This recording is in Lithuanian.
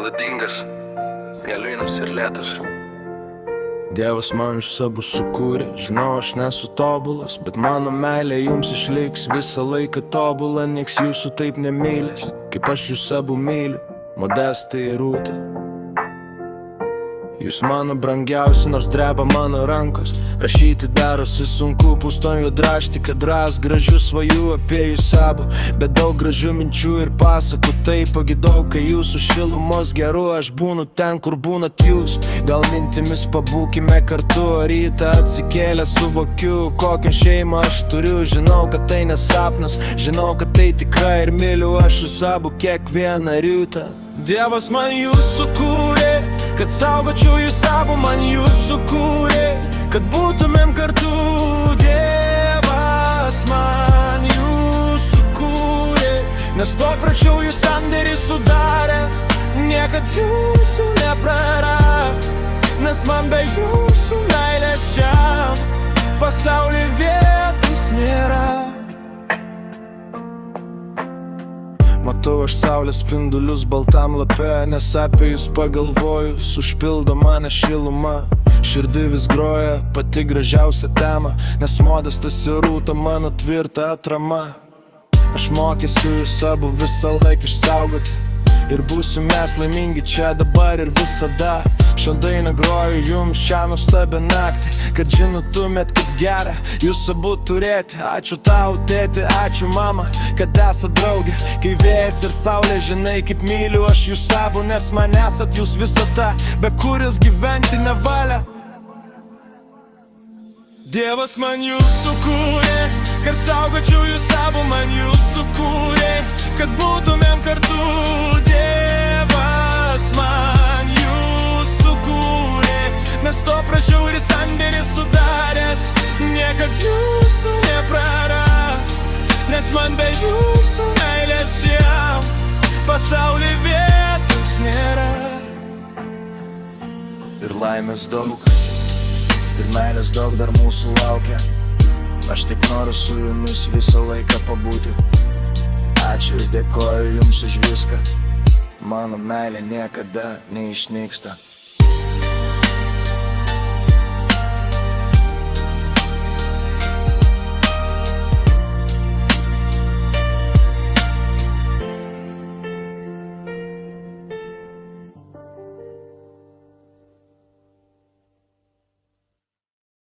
Meladingas, mėlynas ir lėtas. Dievas man jūs abu sukūrė, žinau aš nesu tobulas, bet mano meilė jums išliks visą laiką tobula, nieks jūsų taip nemylės, kaip aš jūs abu myliu, Modesta ir Rūta. Jūs mano brangiausi, nors dreba mano rankos, rašyti darosi sunku, pustojo drašti, kad ras gražių svajų apie jūs abu, bet daug gražių minčių ir pasakų, tai pagidau, kai jūsų šilumos geru, aš būnu ten, kur būnat jūs, gal mintimis pabūkime kartu, rytą atsikėlę suvokiu, kokią šeimą aš turiu, žinau, kad tai nesapnas, žinau, kad tai tikra ir myliu aš jūs abu kiekvieną rytą. Dievas man jūs sukūrė, kad saugočiau jūs abu, man jūs sukūrė, kad būtumėm kartu. Dievas man jūs sukūrė, nes to prašiau jūs sandėrį sudaręs, niekad jūsų neprarast, nes man be jūsų meilės šiam pasauly vietos nėra. Matau aš saulės spindulius baltam lape, nes apie jūs pagalvojus užpildo mane šiluma. Širdį vis groja pati gražiausia tema, nes Modestas ir Rūta mano tvirta atrama. Aš mokysiu jūs abu visą laiką išsaugoti, ir būsim mes laimingi čia dabar ir visada. Šią dainą groju jums šią nuostabią naktį, kad žinotumėt, kaip gera jūs abu turėti. Ačiū tau, tėti, ačiū mama, kad esat draugė, kai vėjas ir saulė, žinai, kaip myliu aš jūs abu, nes man esat jūs visata, be kurios gyventi nevalia. Dievas man jūs sukūrė, kad saugočiau jūs abu, man jūs sukūrė, kad būtumėm kartu. Dievas man jūs sukūrė, nes to prašiau ir sandėrį sudaręs, niekad jūsų neprarast, nes man be jūsų meilės šiam pasauly vietos nėra. Ir laimės daug, ir meilės daug dar mūsų laukia, aš tik noriu su jumis visą laiką pabūti. Ačiū ir dėkoju jums už viską, mano meilė niekada neišnyksta.